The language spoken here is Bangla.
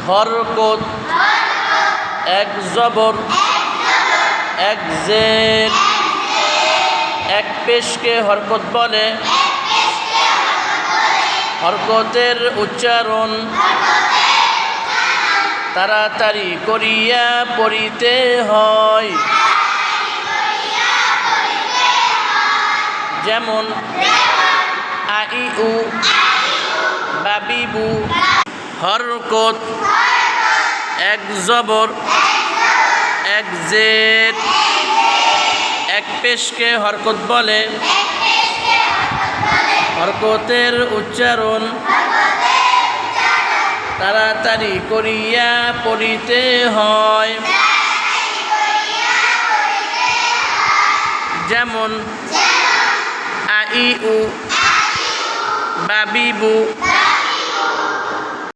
হরকত এক জবর এক জের এক পেশকে হরকত বলে। হরকতের উচ্চারণ তাড়াতাড়ি করিয়া পড়িতে হয়। যেমন আই উ বাবিবু। হরকত এক জবর এক জের এক পেশকে হরকত বলে। হরকতের উচ্চারণ তাড়াতাড়ি করিয়া পড়িতে হয়। যেমন আই উ বাবিবু।